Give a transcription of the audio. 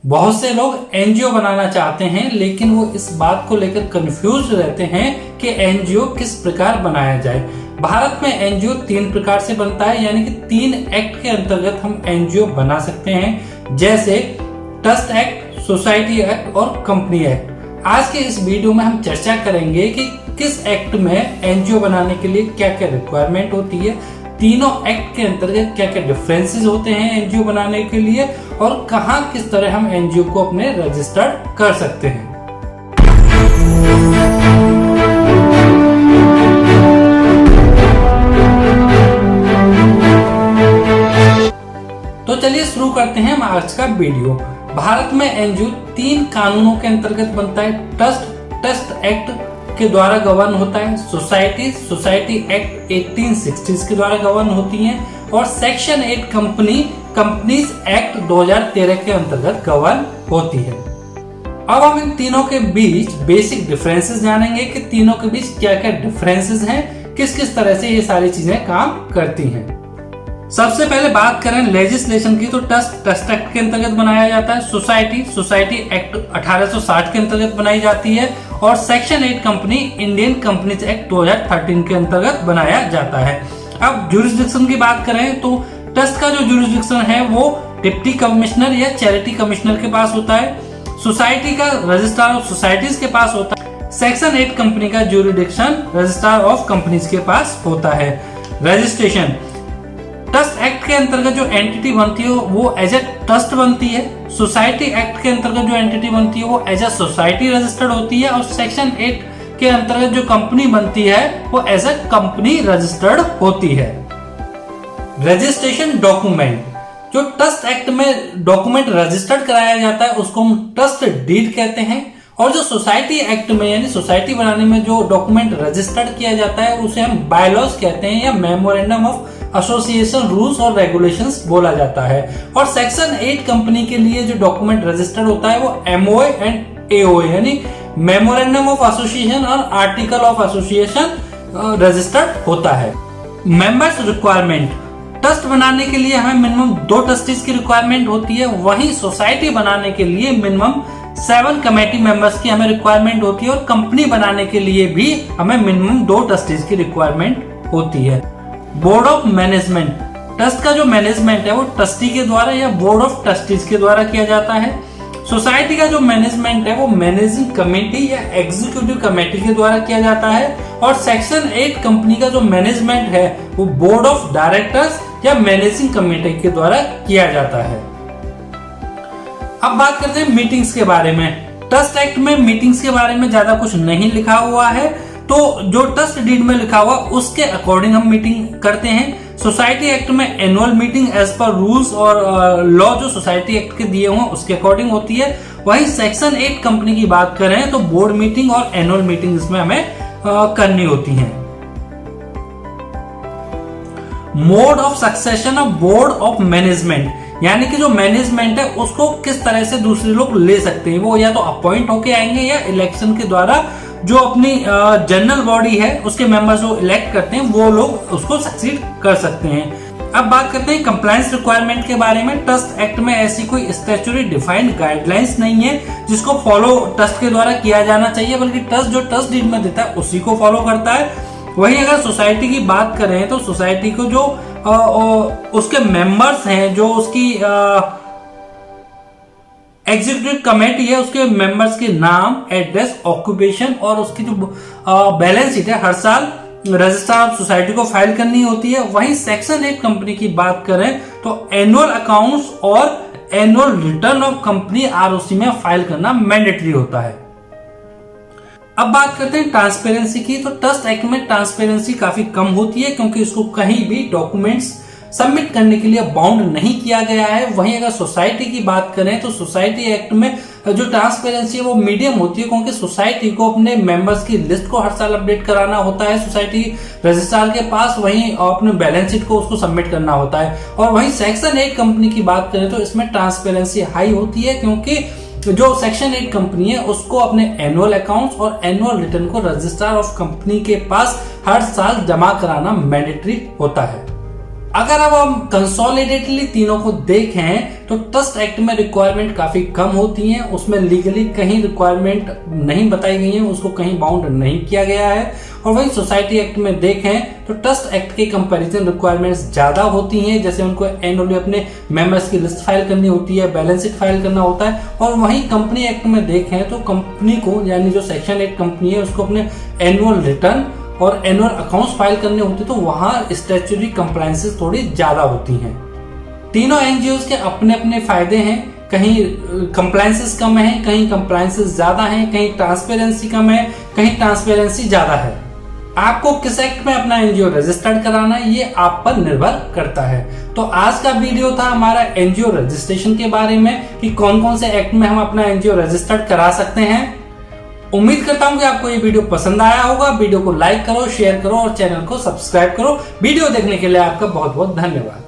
बहुत से लोग एनजीओ बनाना चाहते हैं, लेकिन वो इस बात को लेकर कंफ्यूज रहते हैं कि एनजीओ किस प्रकार बनाया जाए। भारत में एनजीओ 3 प्रकार से बनता है, यानी कि 3 एक्ट के अंतर्गत हम एनजीओ बना सकते हैं, जैसे ट्रस्ट एक्ट, सोसाइटी एक्ट और कंपनी एक्ट। आज के इस वीडियो में हम चर्चा करेंगे कि किस एक्ट में एनजीओ बनाने के लिए क्या क्या रिक्वायरमेंट होती है, तीनों एक्ट के अंतर्गत क्या क्या डिफरेंसेस होते हैं एनजीओ बनाने के लिए, और कहां किस तरह हम एनजीओ को अपने रजिस्टर्ड कर सकते हैं। तो चलिए शुरू करते हैं हम आज का वीडियो। भारत में एनजीओ 3 कानूनों के अंतर्गत बनता है। ट्रस्ट एक्ट के द्वारा गवर्न होता है, सोसाइटी एक्ट 1860 के द्वारा गवर्न होती है, और सेक्शन 8 कंपनीज एक्ट 2013 के अंतर्गत गवर्न होती है। अब हम इन तीनों के बीच बेसिक डिफरेंसेस जानेंगे कि तीनों के बीच क्या क्या डिफरेंसेस हैं, किस किस तरह से ये सारी चीजें काम करती हैं। सबसे पहले बात करें लेजिस्लेशन की, तो ट्रस्ट एक्ट के अंतर्गत बनाया जाता है। सोसाइटी एक्ट 1860 के अंतर्गत बनाई जाती है, और सेक्शन 8 इंडियन कंपनीज एक्ट 2013 के अंतर्गत बनाया जाता है। अब ज्यूरिसडिक्शन की बात करें तो ट्रस्ट का जो ज्यूरिसडिक्शन है वो डिप्टी कमिश्नर या चैरिटी कमिश्नर के पास होता है। सोसाइटी का रजिस्ट्रार ऑफ सोसाइटीज के पास होता है। सेक्शन 8 कंपनी का ज्यूरिसडिक्शन रजिस्ट्रार ऑफ कंपनीज के पास होता है। रजिस्ट्रेशन ट्रस्ट एक्ट के अंतर्गत जो एंटिटी बनती है वो एज ए ट्रस्ट बनती है। सोसाइटी एक्ट के अंतर्गत जो एंटिटी बनती है वो एज ए सोसाइटी रजिस्टर्ड होती है, और सेक्शन 8 के अंतर्गत जो कंपनी बनती है वो एज ए कंपनी रजिस्टर्ड होती है। रजिस्ट्रेशन डॉक्यूमेंट, जो ट्रस्ट एक्ट में डॉक्यूमेंट रजिस्टर्ड कराया जाता है उसको हम ट्रस्ट डीड कहते हैं, और जो सोसाइटी एक्ट में यानी सोसाइटी बनाने में जो डॉक्यूमेंट रजिस्टर्ड किया जाता है उसे हम बायलॉज कहते हैं या मेमोरेंडम ऑफ एसोसिएशन रूल्स और रेगुलेशंस बोला जाता है। और सेक्शन 8 कंपनी के लिए जो डॉक्यूमेंट रजिस्टर्ड होता है वो एमओए एंड एओए यानी मेमोरेंडम ऑफ एसोसिएशन और आर्टिकल ऑफ एसोसिएशन रजिस्टर्ड होता है। मेंबर्स रिक्वायरमेंट, ट्रस्ट बनाने के लिए हमें मिनिमम 2 ट्रस्टीज की रिक्वायरमेंट होती है, वहीं सोसाइटी बनाने के लिए मिनिमम 7 कमेटी मेंबर्स की हमें रिक्वायरमेंट होती है, और कंपनी बनाने के लिए भी हमें मिनिमम 2 ट्रस्टीज की रिक्वायरमेंट होती है। बोर्ड ऑफ मैनेजमेंट, ट्रस्ट का जो मैनेजमेंट है वो ट्रस्टी के द्वारा या बोर्ड ऑफ ट्रस्टीज के द्वारा किया जाता है। सोसाइटी का जो मैनेजमेंट है वो मैनेजिंग कमेटी या एग्जीक्यूटिव कमेटी के द्वारा किया जाता है, और सेक्शन 8 कंपनी का जो मैनेजमेंट है वो बोर्ड ऑफ डायरेक्टर्स या मैनेजिंग कमेटी के द्वारा किया जाता है। अब बात करते हैं मीटिंग्स के बारे में। ट्रस्ट एक्ट में मीटिंग्स के बारे में ज्यादा कुछ नहीं लिखा हुआ है, तो जो ट्रस्ट डीड में लिखा हुआ उसके अकॉर्डिंग हम मीटिंग करते हैं। सोसाइटी एक्ट में annual meeting as per rules और लॉ जो सोसाइटी एक्ट के दिए हुए उसके अकॉर्डिंग होती है। वहीं सेक्शन 8 कंपनी की बात करें तो बोर्ड मीटिंग और एनुअल मीटिंग इसमें हमें करनी होती है। Mode of succession of board of management, यानी कि जो मैनेजमेंट है उसको किस तरह से दूसरे लोग ले सकते हैं, वो या तो अपॉइंट होके आएंगे या इलेक्शन के द्वारा जो अपनी जनरल बॉडी है उसके मेंबर्स जो इलेक्ट करते हैं वो लोग उसको सक्सीड कर सकते हैं। अब बात करते हैं कंप्लायंस रिक्वायरमेंट के बारे में। ट्रस्ट एक्ट में ऐसी कोई स्टैट्यूटरी डिफाइंड गाइडलाइंस नहीं है जिसको फॉलो ट्रस्ट के द्वारा किया जाना चाहिए, बल्कि ट्रस्ट जो ट्रस्ट डीड में देता है उसी को फॉलो करता है। वहीं अगर सोसाइटी की बात करें तो सोसाइटी को जो उसके मेंबर्स हैं, जो उसकी एग्जीक्यूटिव कमेटी है, उसके मेंबर्स के नाम, एड्रेस, ऑक्यूपेशन और उसकी जो बैलेंस शीट है हर साल रजिस्ट्रार ऑफ सोसाइटी को फाइल करनी होती है। वहीं सेक्शन 8 कंपनी की बात करें तो एनुअल अकाउंट्स और annual return of company ROC में फाइल करना मैंडेटरी होता है। अब बात करते हैं ट्रांसपेरेंसी की, तो ट्रस्ट एक्ट में ट्रांसपेरेंसी काफी कम होती है क्योंकि इसको कहीं भी डॉक्यूमेंट्स सबमिट करने के लिए बाउंड नहीं किया गया है। वहीं अगर सोसाइटी की बात करें तो सोसाइटी एक्ट में जो ट्रांसपेरेंसी है वो मीडियम होती है, क्योंकि सोसाइटी को अपने मेंबर्स की लिस्ट को हर साल अपडेट कराना होता है सोसाइटी रजिस्ट्रार के पास, वहीं अपने बैलेंस शीट को उसको सबमिट करना होता है। और वहीं सेक्शन 8 कंपनी की बात करें तो इसमें ट्रांसपेरेंसी हाई होती है, क्योंकि जो सेक्शन 8 कंपनी है उसको अपने एनुअल अकाउंट्स और एनुअल रिटर्न को रजिस्ट्रार ऑफ कंपनी के पास हर साल जमा कराना मैंडेटरी होता है। अगर अब हम कंसोलिडेटली तीनों को देखें तो ट्रस्ट एक्ट में रिक्वायरमेंट काफी कम होती हैं, उसमें लीगली कहीं रिक्वायरमेंट नहीं बताई गई है, उसको कहीं बाउंड नहीं किया गया है। और वहीं सोसाइटी एक्ट में देखें तो ट्रस्ट एक्ट के कंपैरिजन रिक्वायरमेंट्स ज्यादा होती हैं, जैसे उनको एनुअली अपने मेंबर्स की लिस्ट फाइल करनी होती है, बैलेंस शीट फाइल करना होता है। और वहीं कंपनी एक्ट में देखें तो कंपनी को यानी जो सेक्शन 8 कंपनी है उसको अपने एनुअल रिटर्न और एनुअल अकाउंट्स फाइल करने होते, तो वहां स्टैट्यूटरी कंप्लायंसेस थोड़ी ज्यादा होती हैं। तीनों एनजीओज के अपने अपने फायदे हैं, कहीं कंप्लायंसेस कम है, कहीं कंप्लायंसेस ज्यादा है, कहीं ट्रांसपेरेंसी कम है, कहीं ट्रांसपेरेंसी ज्यादा है। आपको किस एक्ट में अपना एनजीओ रजिस्टर्ड कराना है ये आप पर निर्भर करता है। तो आज का वीडियो था हमारा एनजीओ रजिस्ट्रेशन के बारे में कि कौन कौन से एक्ट में हम अपना एनजीओ रजिस्टर्ड करा सकते हैं। उम्मीद करता हूं कि आपको ये वीडियो पसंद आया होगा। वीडियो को लाइक करो, शेयर करो और चैनल को सब्सक्राइब करो। वीडियो देखने के लिए आपका बहुत बहुत धन्यवाद।